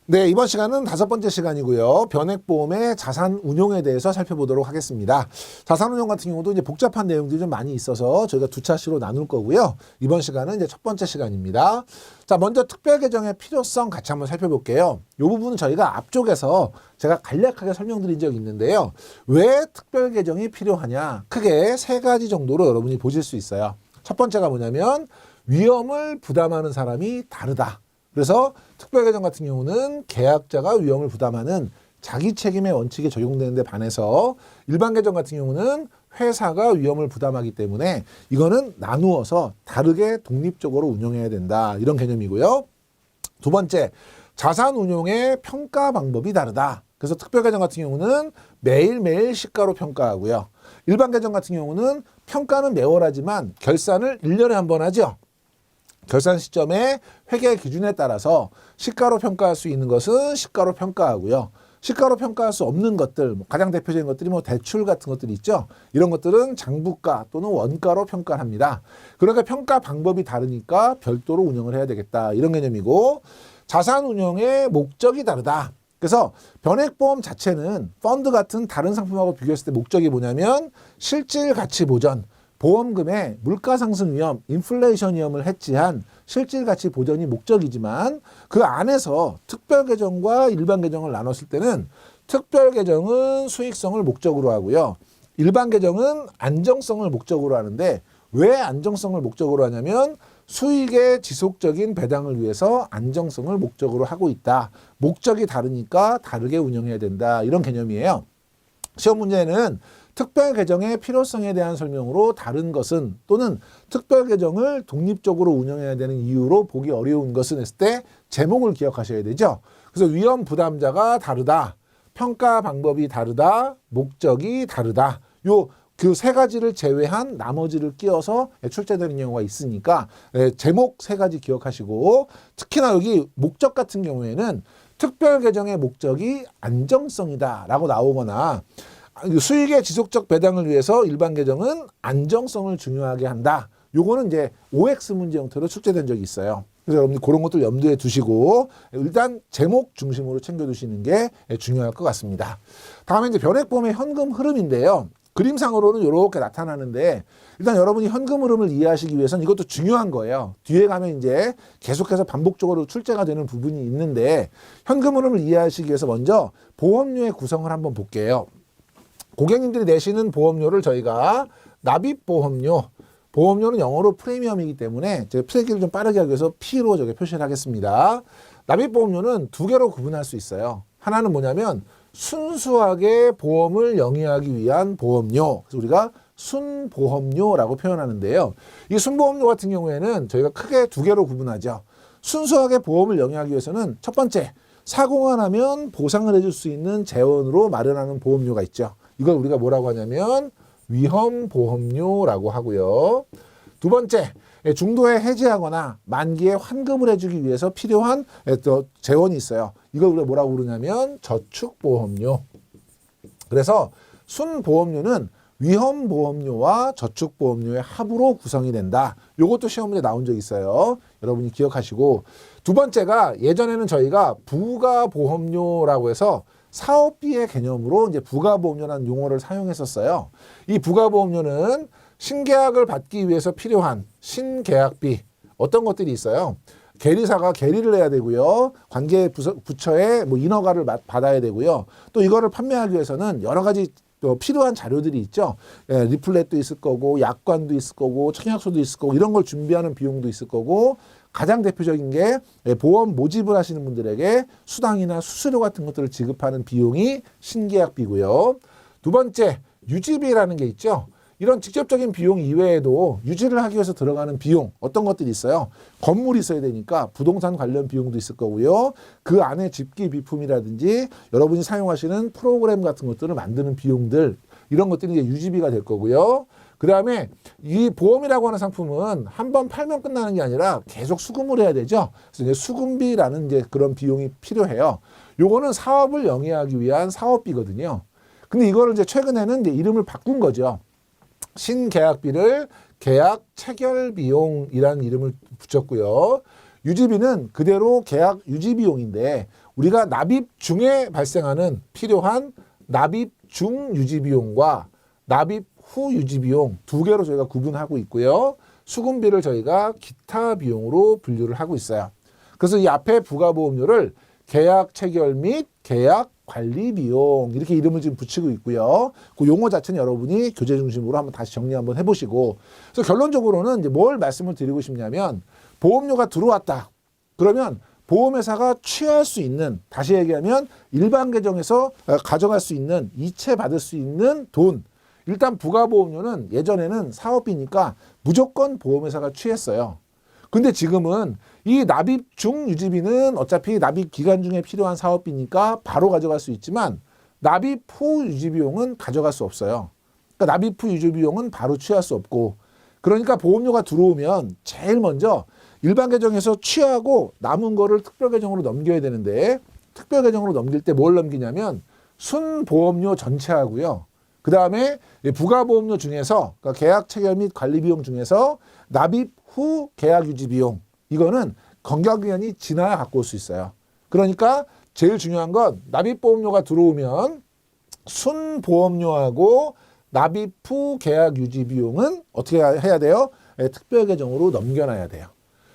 네, 이번 시간은 5번째 시간이고요. 변액보험의 자산 운용에 대해서 살펴보도록 하겠습니다. 자산 운용 같은 경우도 이제 복잡한 내용들이 좀 많이 있어서 저희가 두 차시로 나눌 거고요. 이번 시간은 이제 첫 번째 시간입니다. 자, 먼저 특별 계정의 필요성 같이 한번 살펴볼게요. 이 부분은 저희가 앞쪽에서 제가 간략하게 설명드린 적이 있는데요. 왜 특별 계정이 필요하냐? 크게 세 가지 정도로 여러분이 보실 수 있어요. 첫 번째가 뭐냐면 위험을 부담하는 사람이 다르다. 그래서 특별계정 같은 경우는 계약자가 위험을 부담하는 자기 책임의 원칙이 적용되는 데 반해서 일반 계정 같은 경우는 회사가 위험을 부담하기 때문에 이거는 나누어서 다르게 독립적으로 운영해야 된다. 이런 개념이고요. 두 번째, 자산 운용의 평가 방법이 다르다. 그래서 특별계정 같은 경우는 매일매일 시가로 평가하고요. 일반 계정 같은 경우는 평가는 매월 하지만 결산을 1년에 한 번 하죠. 결산 시점의 회계 기준에 따라서 시가로 평가할 수 있는 것은 시가로 평가하고요. 시가로 평가할 수 없는 것들, 가장 대표적인 것들이 대출 같은 것들이 있죠. 이런 것들은 장부가 또는 원가로 평가를 합니다. 그러니까 평가 방법이 다르니까 별도로 운영을 해야 되겠다. 이런 개념이고, 자산 운용의 목적이 다르다. 그래서 변액보험 자체는 펀드 같은 다른 상품하고 비교했을 때 목적이 뭐냐면 실질 가치 보전, 보험금의 물가상승 위험, 인플레이션 위험을 해치한 실질가치 보전이 목적이지만 그 안에서 특별계정과 일반 계정을 나눴을 때는 특별계정은 수익성을 목적으로 하고요. 일반 계정은 안정성을 목적으로 하는데 왜 안정성을 목적으로 하냐면 수익의 지속적인 배당을 위해서 안정성을 목적으로 하고 있다. 목적이 다르니까 다르게 운영해야 된다. 이런 개념이에요. 시험 문제는 특별 계정의 필요성에 대한 설명으로 다른 것은 또는 특별 계정을 독립적으로 운영해야 되는 이유로 보기 어려운 것은 했을 때 제목을 기억하셔야 되죠. 그래서 위험 부담자가 다르다, 평가 방법이 다르다, 목적이 다르다. 그 세 가지를 제외한 나머지를 끼워서 출제되는 경우가 있으니까 제목 세 가지 기억하시고, 특히나 여기 목적 같은 경우에는 특별 계정의 목적이 안정성이다라고 나오거나 수익의 지속적 배당을 위해서 일반 계정은 안정성을 중요하게 한다. 요거는 이제 OX 문제 형태로 출제된 적이 있어요. 그래서 여러분들 그런 것들 염두에 두시고 일단 제목 중심으로 챙겨두시는 게 중요할 것 같습니다. 다음에 이제 변액보험의 현금 흐름인데요. 그림상으로는 이렇게 나타나는데 일단 여러분이 현금 흐름을 이해하시기 위해서는 이것도 중요한 거예요. 뒤에 가면 이제 계속해서 반복적으로 출제가 되는 부분이 있는데 현금 흐름을 이해하시기 위해서 먼저 보험료의 구성을 한번 볼게요. 고객님들이 내시는 보험료를 저희가 납입보험료, 보험료는 영어로 프리미엄이기 때문에 제가 필기를 좀 빠르게 하기 위해서 P로 저기 표시를 하겠습니다. 납입보험료는 두 개로 구분할 수 있어요. 하나는 뭐냐면 순수하게 보험을 영위하기 위한 보험료, 그래서 우리가 순보험료라고 표현하는데요. 이 순보험료 같은 경우에는 저희가 크게 두 개로 구분하죠. 순수하게 보험을 영위하기 위해서는 첫 번째, 사고가 나면 보상을 해줄 수 있는 재원으로 마련하는 보험료가 있죠. 이걸 우리가 뭐라고 하냐면 위험보험료라고 하고요. 두 번째, 중도에 해지하거나 만기에 환급을 해주기 위해서 필요한 재원이 있어요. 이걸 우리가 뭐라고 부르냐면 저축보험료. 그래서 순보험료는 위험보험료와 저축보험료의 합으로 구성이 된다. 이것도 시험 문제 나온 적 있어요. 여러분이 기억하시고, 두 번째가 예전에는 저희가 부가보험료라고 해서 사업비의 개념으로 이제 부가보험료라는 용어를 사용했었어요. 이 부가보험료는 신계약을 받기 위해서 필요한 신계약비, 어떤 것들이 있어요. 계리사가 계리를 해야 되고요. 관계 부처의 인허가를 받아야 되고요. 또 이거를 판매하기 위해서는 여러 가지 필요한 자료들이 있죠. 리플렛도 있을 거고, 약관도 있을 거고, 청약서도 있을 거고, 이런 걸 준비하는 비용도 있을 거고, 가장 대표적인 게 보험 모집을 하시는 분들에게 수당이나 수수료 같은 것들을 지급하는 비용이 신계약비고요. 두 번째, 유지비라는 게 있죠. 이런 직접적인 비용 이외에도 유지를 하기 위해서 들어가는 비용, 어떤 것들이 있어요. 건물이 있어야 되니까 부동산 관련 비용도 있을 거고요. 그 안에 집기 비품이라든지 여러분이 사용하시는 프로그램 같은 것들을 만드는 비용들, 이런 것들이 이제 유지비가 될 거고요. 그 다음에 이 보험이라고 하는 상품은 한 번 팔면 끝나는 게 아니라 계속 수금을 해야 되죠. 그래서 이제 수금비라는 이제 그런 비용이 필요해요. 요거는 사업을 영위하기 위한 사업비거든요. 근데 이거를 이제 최근에는 이제 이름을 바꾼 거죠. 신계약비를 계약 체결 비용이라는 이름을 붙였고요. 유지비는 그대로 계약 유지 비용인데 우리가 납입 중에 발생하는 필요한 납입 중 유지 비용과 납입 후 유지 비용 두 개로 저희가 구분하고 있고요. 수금비를 저희가 기타 비용으로 분류를 하고 있어요. 그래서 이 앞에 부가보험료를 계약 체결 및 계약 관리 비용 이렇게 이름을 지금 붙이고 있고요. 그 용어 자체는 여러분이 교재 중심으로 한번 다시 정리 한번 해보시고, 그래서 결론적으로는 이제 뭘 말씀을 드리고 싶냐면, 보험료가 들어왔다. 그러면 보험회사가 취할 수 있는, 다시 얘기하면 일반 계정에서 가져갈 수 있는, 이체 받을 수 있는 돈. 일단 부가보험료는 예전에는 사업비니까 무조건 보험회사가 취했어요. 근데 지금은 이 납입 중 유지비는 어차피 납입 기간 중에 필요한 사업비니까 바로 가져갈 수 있지만, 납입 후 유지비용은 가져갈 수 없어요. 그러니까 납입 후 유지비용은 바로 취할 수 없고, 그러니까 보험료가 들어오면 제일 먼저 일반 계정에서 취하고 남은 거를 특별 계정으로 넘겨야 되는데, 특별 계정으로 넘길 때 뭘 넘기냐면 순보험료 전체하고요. 그 다음에 부가보험료 중에서, 그러니까 계약 체결 및 관리 비용 중에서 납입 후 계약 유지 비용, 이거는 건강기간이 지나야 갖고 올 수 있어요. 그러니까 제일 중요한 건 납입보험료가 들어오면 순보험료하고 납입 후 계약 유지 비용은 어떻게 해야 돼요? 특별 계정으로 넘겨놔야 돼요.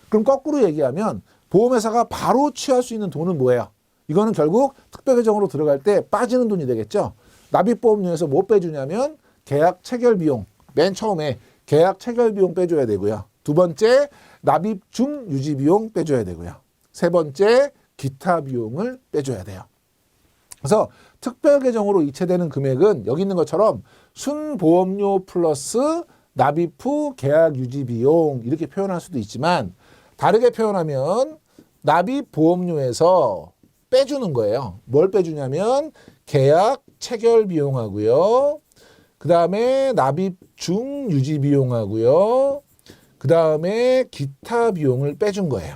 그럼 거꾸로 얘기하면 보험회사가 바로 취할 수 있는 돈은 뭐예요? 이거는 결국 특별 계정으로 들어갈 때 빠지는 돈이 되겠죠. 납입보험료에서 뭐 빼주냐면 계약 체결 비용, 맨 처음에 계약 체결 비용 빼줘야 되고요. 두 번째, 납입 중 유지 비용 빼줘야 되고요. 세 번째, 기타 비용을 빼줘야 돼요. 그래서 특별 계정으로 이체되는 금액은 여기 있는 것처럼 순보험료 플러스 납입 후 계약 유지 비용 이렇게 표현할 수도 있지만, 다르게 표현하면 납입 보험료에서 빼주는 거예요. 뭘 빼주냐면 계약 체결 비용하고요. 그 다음에 납입 중 유지 비용하고요. 그 다음에 기타 비용을 빼준 거예요.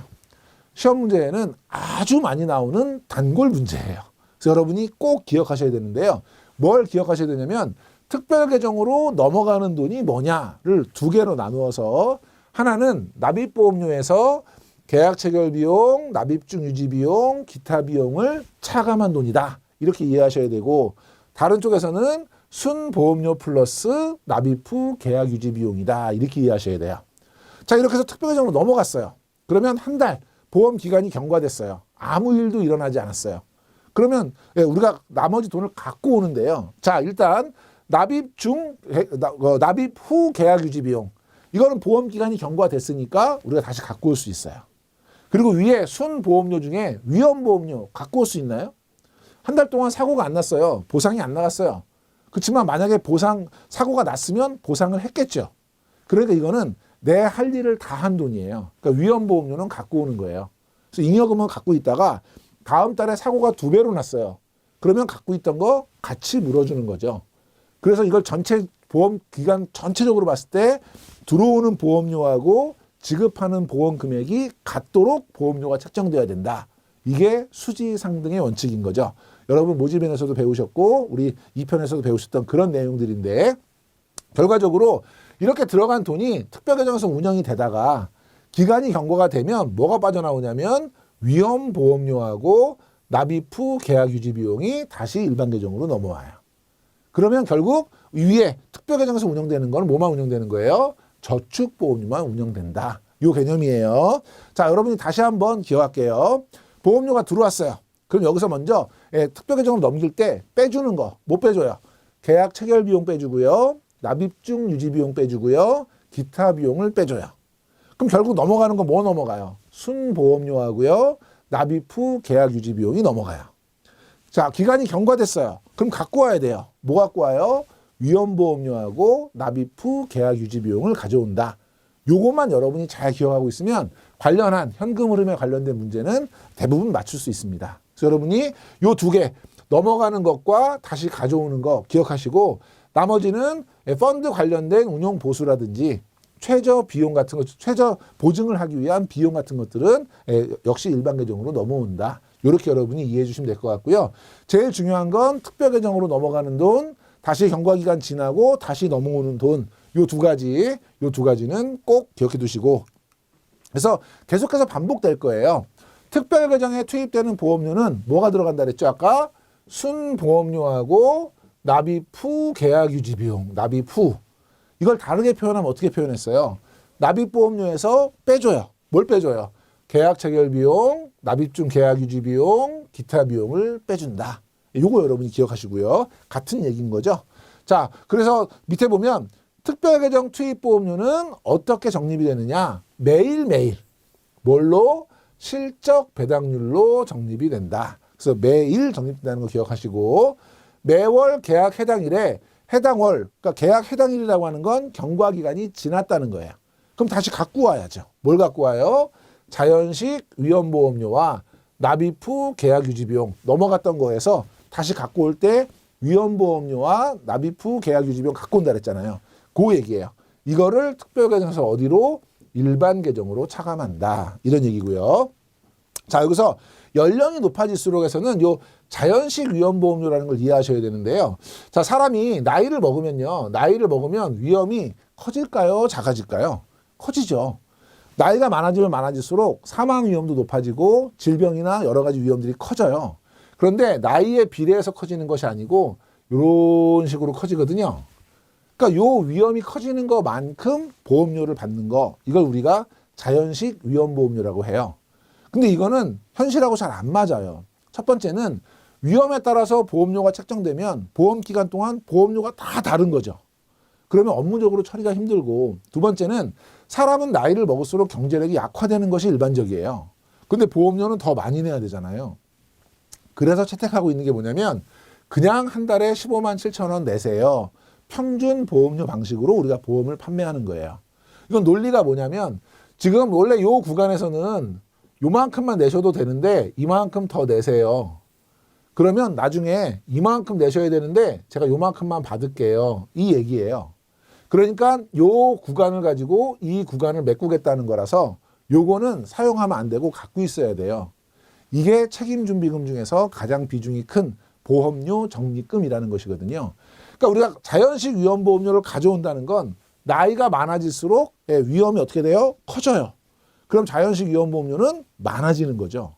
시험 문제에는 아주 많이 나오는 단골 문제예요. 그래서 여러분이 꼭 기억하셔야 되는데요. 뭘 기억하셔야 되냐면 특별 계정으로 넘어가는 돈이 뭐냐를 두 개로 나누어서, 하나는 납입보험료에서 계약 체결 비용, 납입 중 유지 비용, 기타 비용을 차감한 돈이다. 이렇게 이해하셔야 되고, 다른 쪽에서는 순보험료 플러스 납입 후 계약 유지 비용이다. 이렇게 이해하셔야 돼요. 자, 이렇게 해서 특별 계정으로 넘어갔어요. 그러면 한 달 보험 기간이 경과됐어요. 아무 일도 일어나지 않았어요. 그러면 우리가 나머지 돈을 갖고 오는데요. 자, 일단 납입 후 계약 유지 비용. 이거는 보험 기간이 경과됐으니까 우리가 다시 갖고 올 수 있어요. 그리고 위에 순보험료 중에 위험보험료 갖고 올 수 있나요? 한 달 동안 사고가 안 났어요. 보상이 안 나갔어요. 그렇지만 만약에 사고가 났으면 보상을 했겠죠. 그러니까 이거는 내 할 일을 다 한 돈이에요. 그러니까 위험보험료는 갖고 오는 거예요. 그래서 잉여금은 갖고 있다가 다음 달에 사고가 2배로 났어요. 그러면 갖고 있던 거 같이 물어주는 거죠. 그래서 이걸 전체 보험 기간 전체적으로 봤을 때 들어오는 보험료하고 지급하는 보험 금액이 같도록 보험료가 책정돼야 된다. 이게 수지상등의 원칙인 거죠. 여러분 모집인에서도 배우셨고 우리 2편에서도 배우셨던 그런 내용들인데, 결과적으로 이렇게 들어간 돈이 특별계정에서 운영이 되다가 기간이 경과가 되면 뭐가 빠져나오냐면 위험보험료하고 납입 후 계약 유지 비용이 다시 일반 계정으로 넘어와요. 그러면 결국 위에 특별계정에서 운영되는 건 뭐만 운영되는 거예요? 저축보험료만 운영된다. 이 개념이에요. 자, 여러분이 다시 한번 기억할게요. 보험료가 들어왔어요. 그럼 여기서 먼저 특별계정으로 넘길 때 빼주는 거 못 빼줘요. 계약 체결 비용 빼주고요. 납입 중 유지 비용 빼주고요. 기타 비용을 빼줘요. 그럼 결국 넘어가는 거 뭐 넘어가요? 순보험료하고요. 납입 후 계약 유지 비용이 넘어가요. 자, 기간이 경과됐어요. 그럼 갖고 와야 돼요. 뭐 갖고 와요? 위험보험료하고 납입 후 계약 유지 비용을 가져온다. 요것만 여러분이 잘 기억하고 있으면 관련한 현금 흐름에 관련된 문제는 대부분 맞출 수 있습니다. 그래서 여러분이 요 두 개 넘어가는 것과 다시 가져오는 거 기억하시고, 나머지는 펀드 관련된 운용 보수라든지 최저 비용 같은 것, 최저 보증을 하기 위한 비용 같은 것들은 역시 일반 계정으로 넘어온다. 이렇게 여러분이 이해해 주시면 될 것 같고요. 제일 중요한 건 특별 계정으로 넘어가는 돈, 다시 경과기간 지나고 다시 넘어오는 돈, 요 두 가지는 꼭 기억해 두시고, 그래서 계속해서 반복될 거예요. 특별 계정에 투입되는 보험료는 뭐가 들어간다 그랬죠? 아까 순보험료하고 납입 후 계약 유지 비용, 납입 후. 이걸 다르게 표현하면 어떻게 표현했어요? 납입 보험료에서 빼줘요. 뭘 빼줘요? 계약 체결 비용, 납입 중 계약 유지 비용, 기타 비용을 빼준다. 요거 여러분이 기억하시고요. 같은 얘기인 거죠. 자, 그래서 밑에 보면 특별 계정 투입 보험료는 어떻게 적립이 되느냐? 매일매일. 뭘로? 실적 배당률로 적립이 된다. 그래서 매일 적립된다는 거 기억하시고 매월 계약 해당일에 해당 월, 그러니까 계약 해당일이라고 하는 건 경과 기간이 지났다는 거예요. 그럼 다시 갖고 와야죠. 뭘 갖고 와요? 자연식 위험보험료와 납입 후 계약 유지 비용 넘어갔던 거에서 다시 갖고 올 때 위험보험료와 납입 후 계약 유지 비용 갖고 온다 그랬잖아요. 그 얘기예요. 이거를 특별 계정에서 어디로? 일반 계정으로 차감한다. 이런 얘기고요. 자, 여기서 연령이 높아질수록 해서는 요 자연식 위험보험료라는 걸 이해하셔야 되는데요. 자, 사람이 나이를 먹으면요. 나이를 먹으면 위험이 커질까요? 작아질까요? 커지죠. 나이가 많아지면 많아질수록 사망 위험도 높아지고 질병이나 여러 가지 위험들이 커져요. 그런데 나이에 비례해서 커지는 것이 아니고 이런 식으로 커지거든요. 그러니까 요 위험이 커지는 것만큼 보험료를 받는 거, 이걸 우리가 자연식 위험보험료라고 해요. 근데 이거는 현실하고 잘 안 맞아요. 첫 번째는 위험에 따라서 보험료가 책정되면 보험 기간 동안 보험료가 다 다른 거죠. 그러면 업무적으로 처리가 힘들고, 두 번째는 사람은 나이를 먹을수록 경제력이 약화되는 것이 일반적이에요. 근데 보험료는 더 많이 내야 되잖아요. 그래서 채택하고 있는 게 뭐냐면 그냥 한 달에 15만 7천 원 내세요. 평균 보험료 방식으로 우리가 보험을 판매하는 거예요. 이건 논리가 뭐냐면 지금 원래 요 구간에서는 요만큼만 내셔도 되는데 이만큼 더 내세요. 그러면 나중에 이만큼 내셔야 되는데 제가 요만큼만 받을게요. 이 얘기예요. 그러니까 요 구간을 가지고 이 구간을 메꾸겠다는 거라서 요거는 사용하면 안 되고 갖고 있어야 돼요. 이게 책임준비금 중에서 가장 비중이 큰 보험료 적립금이라는 것이거든요. 그러니까 우리가 자연식 위험보험료를 가져온다는 건 나이가 많아질수록 위험이 어떻게 돼요? 커져요. 그럼 자연식 위험보험료는 많아지는 거죠.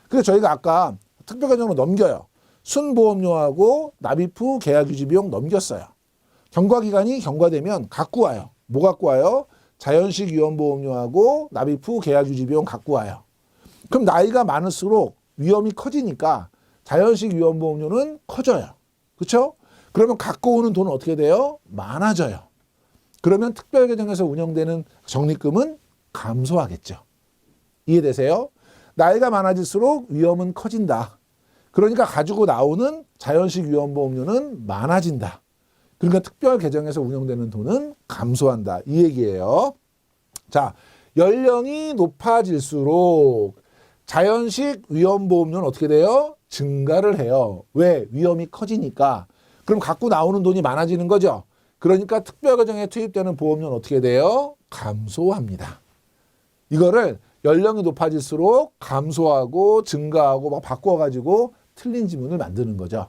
그래서 저희가 아까 특별계정으로 넘겨요. 순보험료하고 납입 후 계약 유지 비용 넘겼어요. 경과기간이 경과되면 갖고 와요. 뭐 갖고 와요? 자연식 위험보험료하고 납입 후 계약 유지 비용 갖고 와요. 그럼 나이가 많을수록 위험이 커지니까 자연식 위험보험료는 커져요. 그렇죠? 그러면 갖고 오는 돈은 어떻게 돼요? 많아져요. 그러면 특별계정에서 운영되는 적립금은 감소하겠죠. 이해되세요? 나이가 많아질수록 위험은 커진다. 그러니까 가지고 나오는 자연식 위험보험료는 많아진다. 그러니까 특별계정에서 운영되는 돈은 감소한다. 이 얘기예요. 자, 연령이 높아질수록 자연식 위험보험료는 어떻게 돼요? 증가를 해요. 왜? 위험이 커지니까. 그럼 갖고 나오는 돈이 많아지는 거죠. 그러니까 특별계정에 투입되는 보험료는 어떻게 돼요? 감소합니다. 이거를 연령이 높아질수록 감소하고 증가하고 막 바꿔가지고 틀린 지문을 만드는 거죠.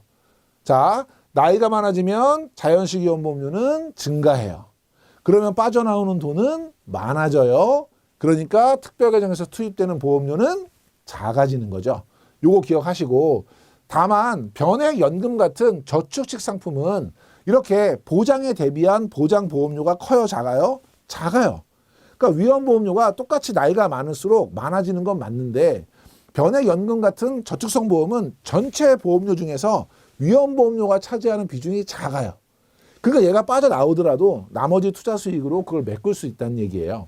자, 나이가 많아지면 자연식 위험보험료는 증가해요. 그러면 빠져나오는 돈은 많아져요. 그러니까 특별계정에서 투입되는 보험료는 작아지는 거죠. 요거 기억하시고, 다만 변액연금 같은 저축식 상품은 이렇게 보장에 대비한 보장보험료가 커요, 작아요? 작아요. 그러니까 위험보험료가 똑같이 나이가 많을수록 많아지는 건 맞는데 변액연금 같은 저축성 보험은 전체 보험료 중에서 위험보험료가 차지하는 비중이 작아요. 그러니까 얘가 빠져나오더라도 나머지 투자 수익으로 그걸 메꿀 수 있다는 얘기예요.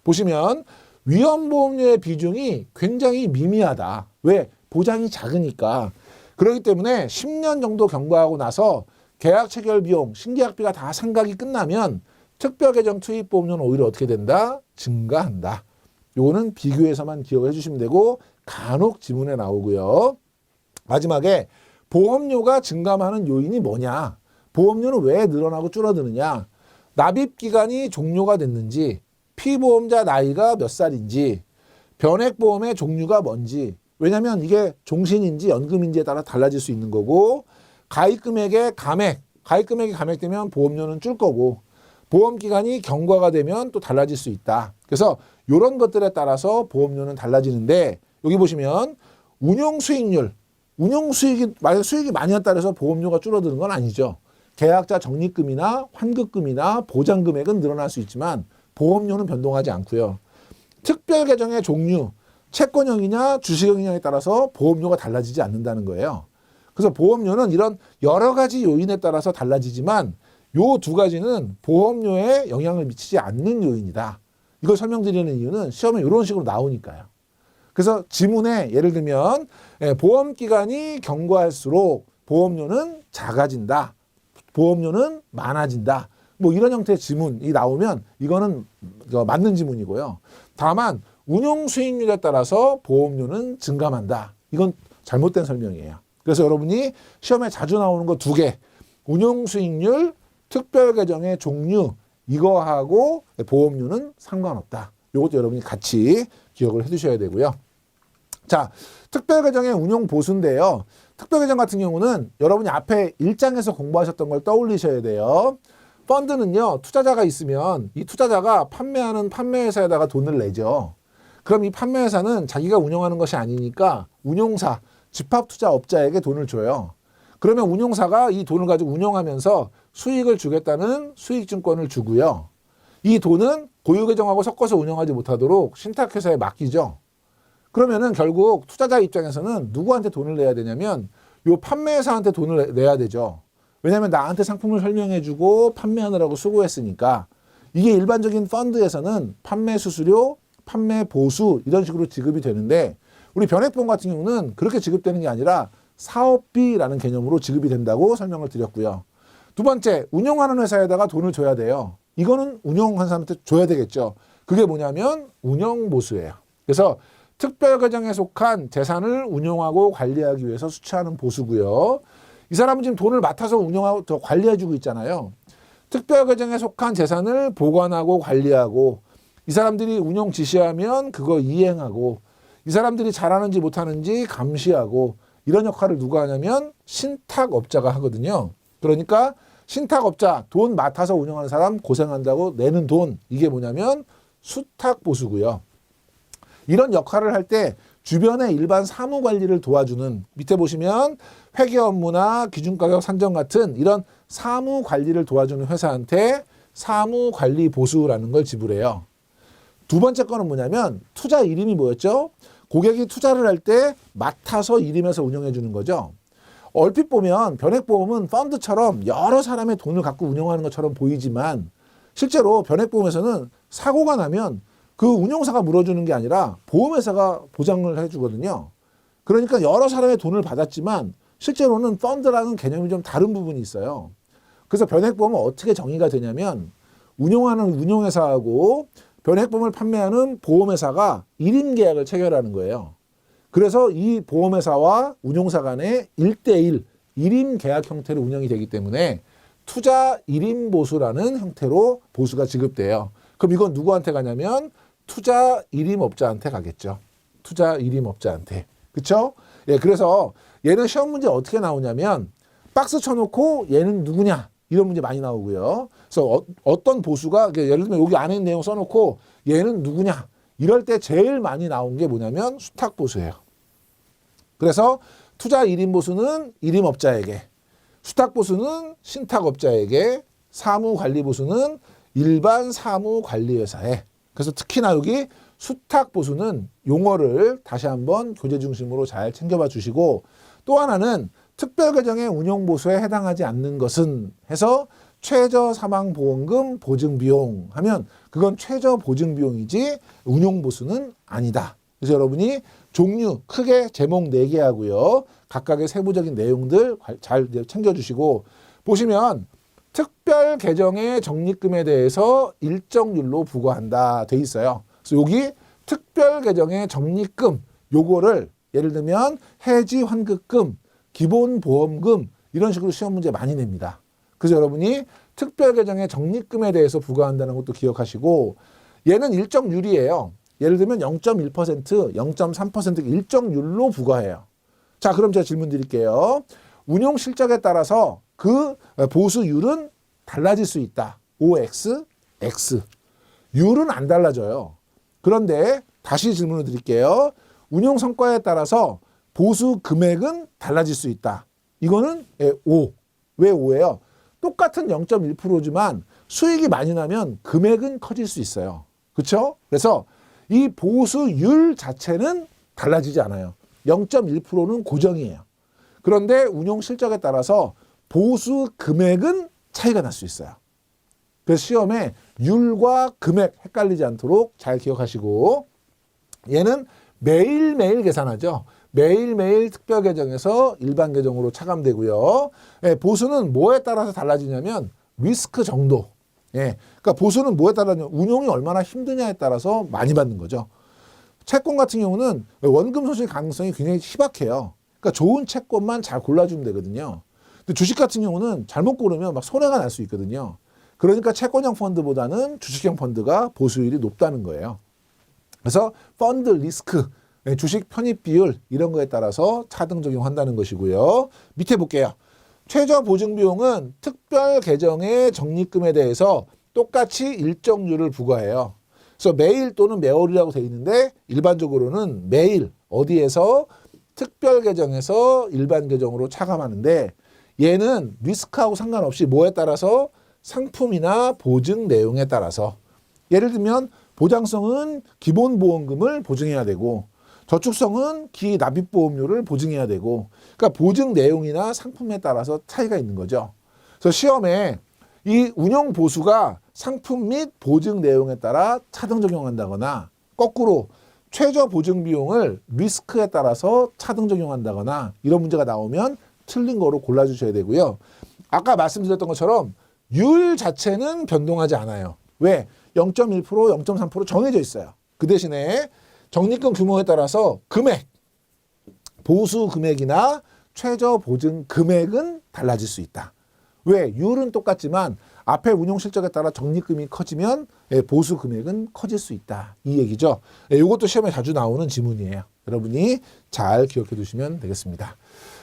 보시면 위험보험료의 비중이 굉장히 미미하다. 왜? 보장이 작으니까. 그렇기 때문에 10년 정도 경과하고 나서 계약 체결 비용, 신계약비가 다 상각이 끝나면 특별계정 투입 보험료는 오히려 어떻게 된다? 증가한다. 요거는 비교해서만 기억을 해주시면 되고 간혹 지문에 나오고요. 마지막에 보험료가 증감하는 요인이 뭐냐? 보험료는 왜 늘어나고 줄어드느냐? 납입기간이 종료가 됐는지, 피보험자 나이가 몇 살인지, 변액보험의 종류가 뭔지, 왜냐하면 이게 종신인지 연금인지에 따라 달라질 수 있는 거고, 가입금액의 가입금액이 감액되면 보험료는 줄 거고, 보험기간이 경과가 되면 또 달라질 수 있다. 그래서 이런 것들에 따라서 보험료는 달라지는데 여기 보시면 운용 수익률, 운용 수익이 만약 수익이 많이 났다 해서 보험료가 줄어드는 건 아니죠. 계약자 적립금이나 환급금이나 보장 금액은 늘어날 수 있지만 보험료는 변동하지 않고요. 특별 계정의 종류, 채권형이냐 주식형이냐에 따라서 보험료가 달라지지 않는다는 거예요. 그래서 보험료는 이런 여러 가지 요인에 따라서 달라지지만 요 두 가지는 보험료에 영향을 미치지 않는 요인이다. 이걸 설명드리는 이유는 시험에 이런 식으로 나오니까요. 그래서 지문에 예를 들면 보험기간이 경과할수록 보험료는 작아진다. 보험료는 많아진다. 뭐 이런 형태의 지문이 나오면 이거는 맞는 지문이고요. 다만 운용 수익률에 따라서 보험료는 증감한다. 이건 잘못된 설명이에요. 그래서 여러분이 시험에 자주 나오는 거 두 개, 운용 수익률, 특별 계정의 종류, 이거하고 보험료는 상관없다. 이것도 여러분이 같이 기억을 해두셔야 되고요. 자, 특별 계정의 운용 보수인데요. 특별 계정 같은 경우는 여러분이 앞에 1장에서 공부하셨던 걸 떠올리셔야 돼요. 펀드는요, 투자자가 있으면 이 투자자가 판매하는 판매회사에다가 돈을 내죠. 그럼 이 판매회사는 자기가 운영하는 것이 아니니까 운용사, 집합투자업자에게 돈을 줘요. 그러면 운용사가 이 돈을 가지고 운영하면서 수익을 주겠다는 수익증권을 주고요. 이 돈은 고유계정하고 섞어서 운영하지 못하도록 신탁회사에 맡기죠. 그러면은 결국 투자자 입장에서는 누구한테 돈을 내야 되냐면 요 판매회사한테 돈을 내야 되죠. 왜냐하면 나한테 상품을 설명해주고 판매하느라고 수고했으니까. 이게 일반적인 펀드에서는 판매 수수료, 판매 보수 이런 식으로 지급이 되는데 우리 변액보험 같은 경우는 그렇게 지급되는 게 아니라 사업비라는 개념으로 지급이 된다고 설명을 드렸고요. 두 번째, 운영하는 회사에다가 돈을 줘야 돼요. 이거는 운영한 사람한테 줘야 되겠죠. 그게 뭐냐면 운영보수예요. 그래서 특별계정에 속한 재산을 운용하고 관리하기 위해서 수취하는 보수고요. 이 사람은 지금 돈을 맡아서 운영하고 더 관리해주고 있잖아요. 특별계정에 속한 재산을 보관하고 관리하고 이 사람들이 운용 지시하면 그거 이행하고 이 사람들이 잘하는지 못하는지 감시하고 이런 역할을 누가 하냐면 신탁업자가 하거든요. 그러니까 신탁업자, 돈 맡아서 운영하는 사람 고생한다고 내는 돈, 이게 뭐냐면 수탁보수고요. 이런 역할을 할 때 주변의 일반 사무관리를 도와주는 밑에 보시면 회계 업무나 기준가격 산정 같은 이런 사무관리를 도와주는 회사한테 사무관리보수라는 걸 지불해요. 두 번째 거는 뭐냐면 투자 이름이 뭐였죠? 고객이 투자를 할 때 맡아서 이름에서 운영해 주는 거죠. 얼핏 보면 변액보험은 펀드처럼 여러 사람의 돈을 갖고 운영하는 것처럼 보이지만 실제로 변액보험에서는 사고가 나면 그 운용사가 물어주는 게 아니라 보험회사가 보장을 해주거든요. 그러니까 여러 사람의 돈을 받았지만 실제로는 펀드라는 개념이 좀 다른 부분이 있어요. 그래서 변액보험은 어떻게 정의가 되냐면 운용하는 운용회사하고 변액보험을 판매하는 보험회사가 1인 계약을 체결하는 거예요. 그래서 이 보험회사와 운용사 간의 1대1, 1인 계약 형태로 운영이 되기 때문에 투자 1인 보수라는 형태로 보수가 지급돼요. 그럼 이건 누구한테 가냐면 투자 1임업자한테 가겠죠. 투자 1임업자한테. 그렇죠? 예, 그래서 얘는 시험 문제 어떻게 나오냐면 박스 쳐놓고 얘는 누구냐 이런 문제 많이 나오고요. 그래서 어떤 보수가 예를 들면 여기 안에 내용 써놓고 얘는 누구냐 이럴 때 제일 많이 나온 게 뭐냐면 수탁보수예요. 그래서 투자 1인 보수는 1임업자에게, 수탁보수는 신탁업자에게, 사무관리보수는 일반 사무관리회사에. 그래서 특히나 여기 수탁보수는 용어를 다시 한번 교재 중심으로 잘 챙겨봐 주시고 또 하나는 특별계정의 운용보수에 해당하지 않는 것은 해서 최저사망보험금 보증비용 하면 그건 최저보증비용이지 운용보수는 아니다. 그래서 여러분이 종류 크게 제목 4개 하고요. 각각의 세부적인 내용들 잘 챙겨주시고 보시면 특별계정의 적립금에 대해서 일정률로 부과한다 돼 있어요. 그래서 여기 특별계정의 적립금 요거를 예를 들면 해지환급금, 기본보험금 이런 식으로 시험 문제 많이 냅니다. 그래서 여러분이 특별계정의 적립금에 대해서 부과한다는 것도 기억하시고 얘는 일정률이에요. 예를 들면 0.1%, 0.3% 일정률로 부과해요. 자, 그럼 제가 질문 드릴게요. 운용 실적에 따라서 그 보수율은 달라질 수 있다. OX, X. 율은 안 달라져요. 그런데 다시 질문을 드릴게요. 운용 성과에 따라서 보수 금액은 달라질 수 있다. 이거는 5. 왜 5예요? 똑같은 0.1%지만 수익이 많이 나면 금액은 커질 수 있어요. 그렇죠? 그래서 이 보수율 자체는 달라지지 않아요. 0.1%는 고정이에요. 그런데 운용 실적에 따라서 보수 금액은 차이가 날 수 있어요. 그래서 시험에 율과 금액 헷갈리지 않도록 잘 기억하시고, 얘는 매일매일 계산하죠. 매일매일 특별 계정에서 일반 계정으로 차감되고요. 보수는 뭐에 따라서 달라지냐면 리스크 정도. 그러니까 보수는 뭐에 따라서 운용이 얼마나 힘드냐에 따라서 많이 받는 거죠. 채권 같은 경우는 원금 손실 가능성이 굉장히 희박해요. 그러니까 좋은 채권만 잘 골라주면 되거든요. 근데 주식 같은 경우는 잘못 고르면 막 손해가 날 수 있거든요. 그러니까 채권형 펀드보다는 주식형 펀드가 보수율이 높다는 거예요. 그래서 펀드 리스크, 주식 편입 비율 이런 거에 따라서 차등 적용한다는 것이고요. 밑에 볼게요. 최저 보증 비용은 특별 계정의 적립금에 대해서 똑같이 일정률을 부과해요. 그래서 매일 또는 매월이라고 되어 있는데 일반적으로는 매일 어디에서 특별 계정에서 일반 계정으로 차감하는데, 얘는 리스크하고 상관없이 뭐에 따라서 상품이나 보증 내용에 따라서, 예를 들면 보장성은 기본보험금을 보증해야 되고 저축성은 기납입보험료를 보증해야 되고, 그러니까 보증 내용이나 상품에 따라서 차이가 있는 거죠. 그래서 시험에 이 운용 보수가 상품 및 보증 내용에 따라 차등 적용한다거나, 거꾸로 최저 보증 비용을 리스크에 따라서 차등 적용한다거나 이런 문제가 나오면 틀린 거로 골라주셔야 되고요. 아까 말씀드렸던 것처럼 율 자체는 변동하지 않아요. 왜? 0.1%, 0.3% 정해져 있어요. 그 대신에 적립금 규모에 따라서 금액, 보수 금액이나 최저 보증 금액은 달라질 수 있다. 왜? 율은 똑같지만 앞에 운용 실적에 따라 적립금이 커지면 보수 금액은 커질 수 있다. 이 얘기죠. 이것도 시험에 자주 나오는 지문이에요. 여러분이 잘 기억해 두시면 되겠습니다.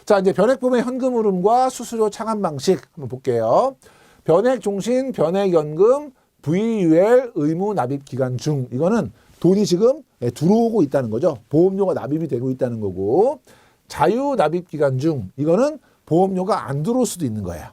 자, 이제 변액보험의 현금 흐름과 수수료 차감 방식 한번 볼게요. 변액 종신, 변액 연금, VUL 의무 납입 기간 중, 이거는 돈이 지금 들어오고 있다는 거죠. 보험료가 납입이 되고 있다는 거고, 자유 납입 기간 중, 이거는 보험료가 안 들어올 수도 있는 거예요.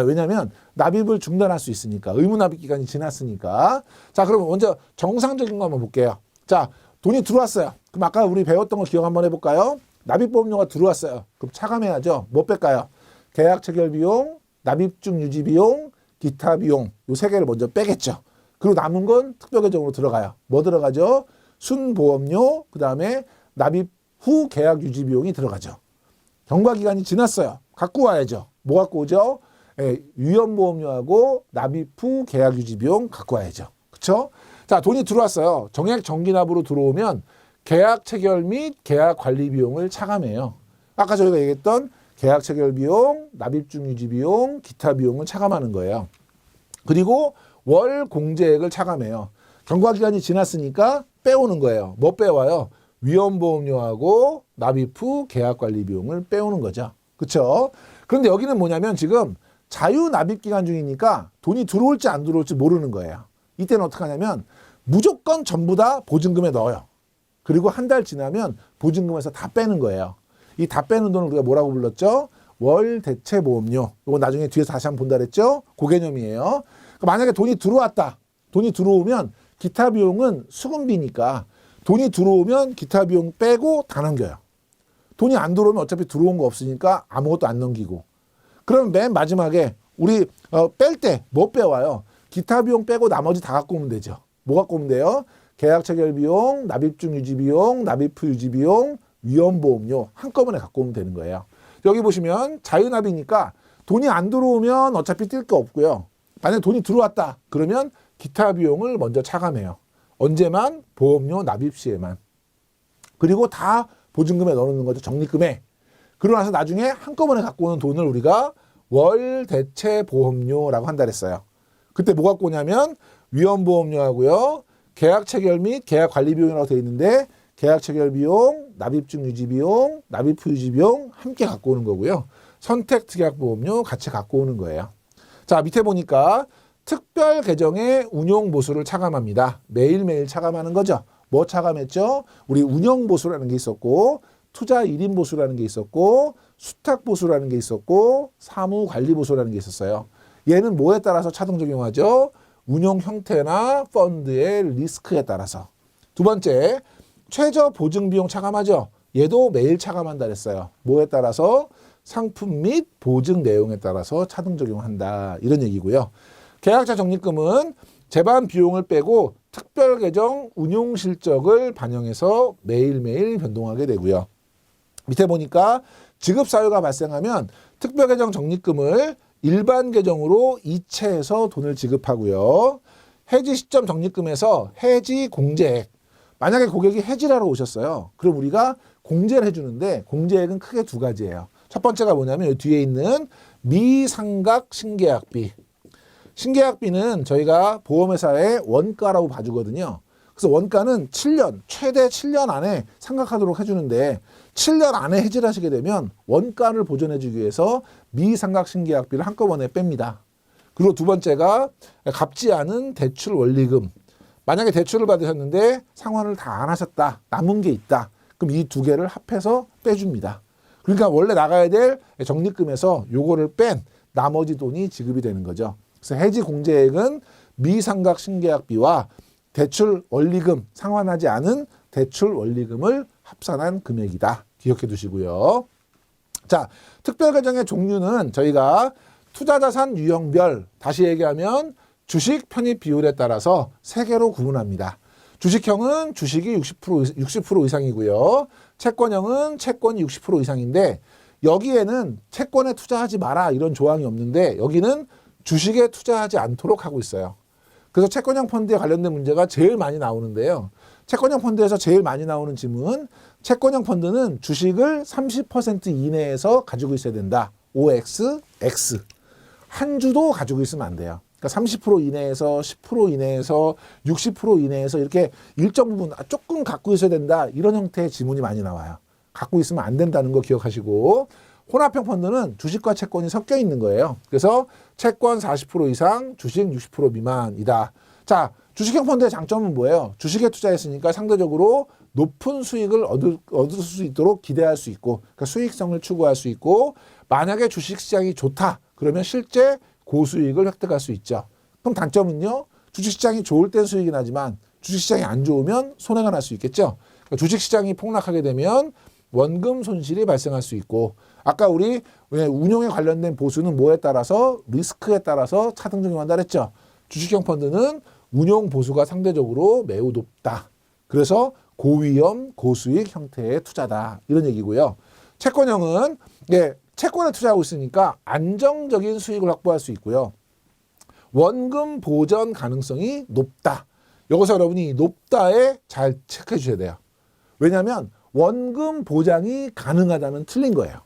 왜냐하면 납입을 중단할 수 있으니까, 의무 납입 기간이 지났으니까. 자, 그럼 먼저 정상적인 거 한번 볼게요. 자, 돈이 들어왔어요. 그럼 아까 우리 배웠던 거 기억 한번 해볼까요? 납입보험료가 들어왔어요. 그럼 차감해야죠. 뭐 뺄까요? 계약 체결 비용, 납입 중 유지 비용, 기타 비용, 요 세 개를 먼저 빼겠죠. 그리고 남은 건 특별 계정으로 들어가요. 뭐 들어가죠? 순보험료, 그 다음에 납입 후 계약 유지 비용이 들어가죠. 경과 기간이 지났어요. 갖고 와야죠. 뭐 갖고 오죠? 위험보험료하고 납입 후 계약 유지 비용 갖고 와야죠. 그렇죠? 자, 돈이 들어왔어요. 정액 정기납으로 들어오면 계약 체결 및 계약 관리 비용을 차감해요. 아까 저희가 얘기했던 계약 체결 비용, 납입 중 유지 비용, 기타 비용을 차감하는 거예요. 그리고 월 공제액을 차감해요. 경과 기간이 지났으니까 빼오는 거예요. 뭐 빼와요? 위험보험료하고 납입 후 계약 관리 비용을 빼오는 거죠. 그렇죠? 그런데 여기는 뭐냐면 지금 자유 납입 기간 중이니까 돈이 들어올지 안 들어올지 모르는 거예요. 이때는 어떻게 하냐면 무조건 전부 다 보증금에 넣어요. 그리고 한 달 지나면 보증금에서 다 빼는 거예요. 이 다 빼는 돈을 우리가 뭐라고 불렀죠? 월 대체 보험료. 이거 나중에 뒤에서 다시 한번 본다 그랬죠? 그 개념이에요. 그러니까 만약에 돈이 들어왔다. 돈이 들어오면 기타 비용은 수금비니까 돈이 들어오면 기타 비용 빼고 다 넘겨요. 돈이 안 들어오면 어차피 들어온 거 없으니까 아무것도 안 넘기고. 그럼 맨 마지막에 우리 뺄 때 뭐 빼와요? 기타 비용 빼고 나머지 다 갖고 오면 되죠. 뭐 갖고 오면 돼요? 계약 체결 비용, 납입 중 유지 비용, 납입 후 유지 비용, 위험보험료 한꺼번에 갖고 오면 되는 거예요. 여기 보시면 자유납이니까 돈이 안 들어오면 어차피 뛸 거 없고요. 만약에 돈이 들어왔다. 그러면 기타 비용을 먼저 차감해요. 언제만? 보험료 납입 시에만. 그리고 다 보증금에 넣어놓는 거죠. 적립금에. 그러고 나서 나중에 한꺼번에 갖고 오는 돈을 우리가 월 대체 보험료라고 한다 그랬어요. 그때 뭐 갖고 오냐면 위험보험료하고요. 계약 체결 및 계약 관리 비용이라고 되어 있는데 계약 체결 비용, 납입 중 유지 비용, 납입 후 유지 비용 함께 갖고 오는 거고요. 선택 특약 보험료 같이 갖고 오는 거예요. 자, 밑에 보니까 특별 계정의 운용 보수를 차감합니다. 매일매일 차감하는 거죠. 뭐 차감했죠? 우리 운영보수라는 게 있었고 투자 1인 보수라는 게 있었고 수탁 보수라는 게 있었고 사무 관리 보수라는 게 있었어요. 얘는 뭐에 따라서 차등 적용하죠? 운용 형태나 펀드의 리스크에 따라서. 두 번째, 최저 보증 비용 차감하죠? 얘도 매일 차감한다 그랬어요. 뭐에 따라서? 상품 및 보증 내용에 따라서 차등 적용한다. 이런 얘기고요. 계약자 적립금은 제반 비용을 빼고 특별 계정 운용 실적을 반영해서 매일매일 변동하게 되고요. 밑에 보니까 지급 사유가 발생하면 특별 계정 적립금을 일반 계정으로 이체해서 돈을 지급하고요. 해지 시점 적립금에서 해지 공제액. 만약에 고객이 해지를 하러 오셨어요. 그럼 우리가 공제를 해주는데 공제액은 크게 두 가지예요. 첫 번째가 뭐냐면 이 뒤에 있는 미상각 신계약비. 신계약비는 저희가 보험회사의 원가라고 봐주거든요. 그래서 원가는 7년, 최대 7년 안에 상각하도록 해주는데 7년 안에 해지를 하시게 되면 원가를 보존해주기 위해서 미상각 신계약비를 한꺼번에 뺍니다. 그리고 두 번째가 갚지 않은 대출 원리금. 만약에 대출을 받으셨는데 상환을 다 안 하셨다. 남은 게 있다. 그럼 이 두 개를 합해서 빼줍니다. 그러니까 원래 나가야 될 적립금에서 요거를 뺀 나머지 돈이 지급이 되는 거죠. 그래서 해지 공제액은 미상각 신계약비와 대출 원리금, 상환하지 않은 대출 원리금을 합산한 금액이다. 기억해 두시고요. 자, 특별계정의 종류는 저희가 투자자산 유형별, 다시 얘기하면 주식 편입 비율에 따라서 3개로 구분합니다. 주식형은 주식이 60% 이상이고요. 채권형은 채권이 60% 이상인데 여기에는 채권에 투자하지 마라 이런 조항이 없는데 여기는 주식에 투자하지 않도록 하고 있어요. 그래서 채권형 펀드에 관련된 문제가 제일 많이 나오는데요. 채권형 펀드에서 제일 많이 나오는 질문, 채권형 펀드는 주식을 30% 이내에서 가지고 있어야 된다. OX, X. 한 주도 가지고 있으면 안 돼요. 그러니까 30% 이내에서 10% 이내에서 60% 이내에서 이렇게 일정 부분 조금 갖고 있어야 된다. 이런 형태의 지문이 많이 나와요. 갖고 있으면 안 된다는 거 기억하시고 혼합형 펀드는 주식과 채권이 섞여 있는 거예요. 그래서 채권 40% 이상, 주식 60% 미만이다. 자, 주식형 펀드의 장점은 뭐예요? 주식에 투자했으니까 상대적으로 높은 수익을 얻을 수 있도록 기대할 수 있고 그러니까 수익성을 추구할 수 있고 만약에 주식시장이 좋다. 그러면 실제 고수익을 획득할 수 있죠. 그럼 단점은요. 주식시장이 좋을 땐 수익이 나지만 주식시장이 안 좋으면 손해가 날 수 있겠죠. 그러니까 주식시장이 폭락하게 되면 원금 손실이 발생할 수 있고 아까 우리 운용에 관련된 보수는 뭐에 따라서 리스크에 따라서 차등 적용한다 그랬죠. 주식형 펀드는 운용 보수가 상대적으로 매우 높다. 그래서 고위험 고수익 형태의 투자다. 이런 얘기고요. 채권형은 채권에 투자하고 있으니까 안정적인 수익을 확보할 수 있고요. 원금 보전 가능성이 높다. 여기서 여러분이 높다에 잘 체크해 주셔야 돼요. 왜냐하면 원금 보장이 가능하다는 틀린 거예요.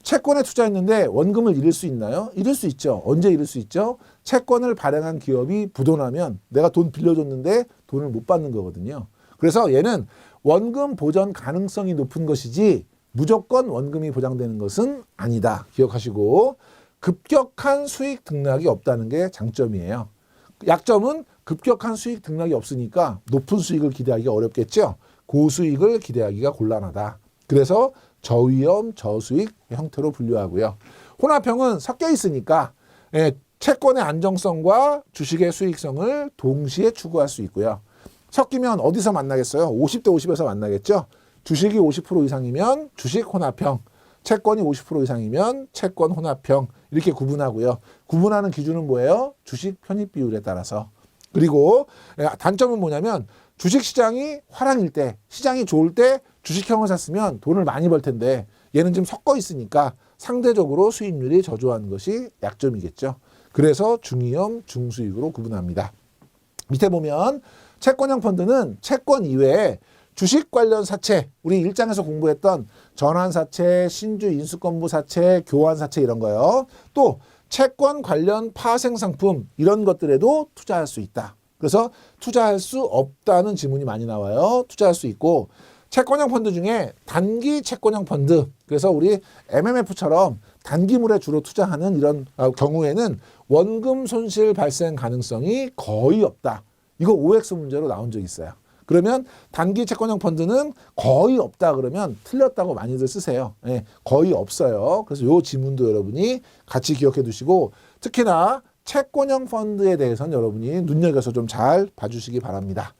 채권에 투자했는데 원금을 잃을 수 있나요? 잃을 수 있죠. 언제 잃을 수 있죠? 채권을 발행한 기업이 부도나면 내가 돈 빌려줬는데 돈을 못 받는 거거든요. 그래서 얘는 원금 보전 가능성이 높은 것이지 무조건 원금이 보장되는 것은 아니다. 기억하시고 급격한 수익 등락이 없다는 게 장점이에요. 약점은 급격한 수익 등락이 없으니까 높은 수익을 기대하기가 어렵겠죠. 고수익을 기대하기가 곤란하다. 그래서 저위험 저수익 형태로 분류하고요. 혼합형은 섞여 있으니까 채권의 안정성과 주식의 수익성을 동시에 추구할 수 있고요. 섞이면 어디서 만나겠어요? 50대 50에서 만나겠죠. 주식이 50% 이상이면 주식 혼합형, 채권이 50% 이상이면 채권 혼합형 이렇게 구분하고요. 구분하는 기준은 뭐예요? 주식 편입 비율에 따라서. 그리고 단점은 뭐냐면 주식시장이 화랑일 때, 시장이 좋을 때 주식형을 샀으면 돈을 많이 벌 텐데 얘는 지금 섞어 있으니까 상대적으로 수익률이 저조한 것이 약점이겠죠. 그래서 중위험, 중수익으로 구분합니다. 밑에 보면 채권형 펀드는 채권 이외에 주식 관련 사채, 우리 1장에서 공부했던 전환사채, 신주 인수권부 사채, 교환사채 이런 거요. 또 채권 관련 파생상품 이런 것들에도 투자할 수 있다. 그래서 투자할 수 없다는 지문이 많이 나와요. 투자할 수 있고 채권형 펀드 중에 단기 채권형 펀드, 그래서 우리 MMF처럼 단기물에 주로 투자하는 이런 경우에는 원금 손실 발생 가능성이 거의 없다. 이거 OX 문제로 나온 적이 있어요. 그러면 단기 채권형 펀드는 거의 없다 그러면 틀렸다고 많이들 쓰세요. 예, 거의 없어요. 그래서 요 지문도 여러분이 같이 기억해 두시고 특히나 채권형 펀드에 대해서는 여러분이 눈여겨서 좀 잘 봐주시기 바랍니다.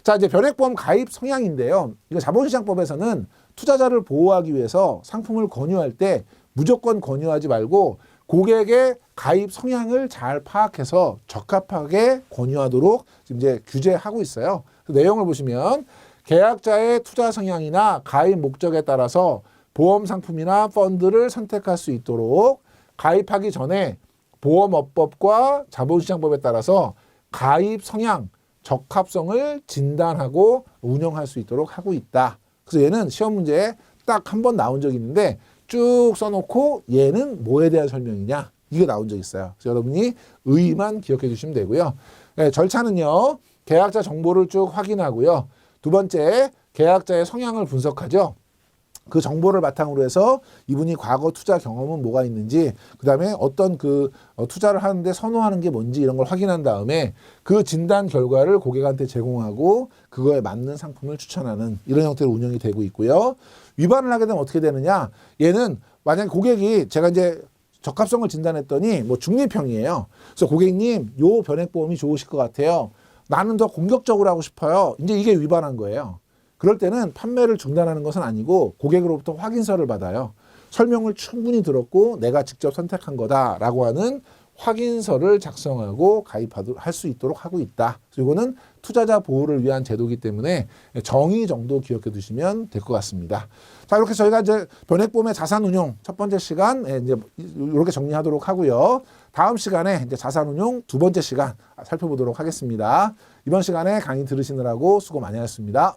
자, 이제 변액보험 가입 성향인데요. 이거 자본시장법에서는 투자자를 보호하기 위해서 상품을 권유할 때 무조건 권유하지 말고 고객의 가입 성향을 잘 파악해서 적합하게 권유하도록 지금 이제 규제하고 있어요. 그 내용을 보시면 계약자의 투자 성향이나 가입 목적에 따라서 보험 상품이나 펀드를 선택할 수 있도록 가입하기 전에 보험업법과 자본시장법에 따라서 가입 성향, 적합성을 진단하고 운영할 수 있도록 하고 있다. 그래서 얘는 시험 문제에 딱 한 번 나온 적이 있는데 쭉 써놓고 얘는 뭐에 대한 설명이냐 이게 나온 적 있어요. 그래서 여러분이 의의만 기억해 주시면 되고요. 네, 절차는요. 계약자 정보를 쭉 확인하고요. 두 번째, 계약자의 성향을 분석하죠. 그 정보를 바탕으로 해서 이분이 과거 투자 경험은 뭐가 있는지, 그 다음에 어떤 투자를 하는데 선호하는 게 뭔지 이런 걸 확인한 다음에 그 진단 결과를 고객한테 제공하고 그거에 맞는 상품을 추천하는 이런 형태로 운영이 되고 있고요. 위반을 하게 되면 어떻게 되느냐? 얘는 만약에 고객이 제가 이제 적합성을 진단했더니 뭐 중립형이에요. 그래서 고객님, 요 변액보험이 좋으실 것 같아요. 나는 더 공격적으로 하고 싶어요. 이제 이게 위반한 거예요. 그럴 때는 판매를 중단하는 것은 아니고 고객으로부터 확인서를 받아요. 설명을 충분히 들었고 내가 직접 선택한 거다라고 하는 확인서를 작성하고 가입할 수 있도록 하고 있다. 그래서 이거는 투자자 보호를 위한 제도이기 때문에 정의 정도 기억해 두시면 될 것 같습니다. 자, 이렇게 저희가 이제 변액보험의 자산운용 첫 번째 시간 이제 이렇게 정리하도록 하고요. 다음 시간에 이제 자산운용 두 번째 시간 살펴보도록 하겠습니다. 이번 시간에 강의 들으시느라고 수고 많이 하셨습니다.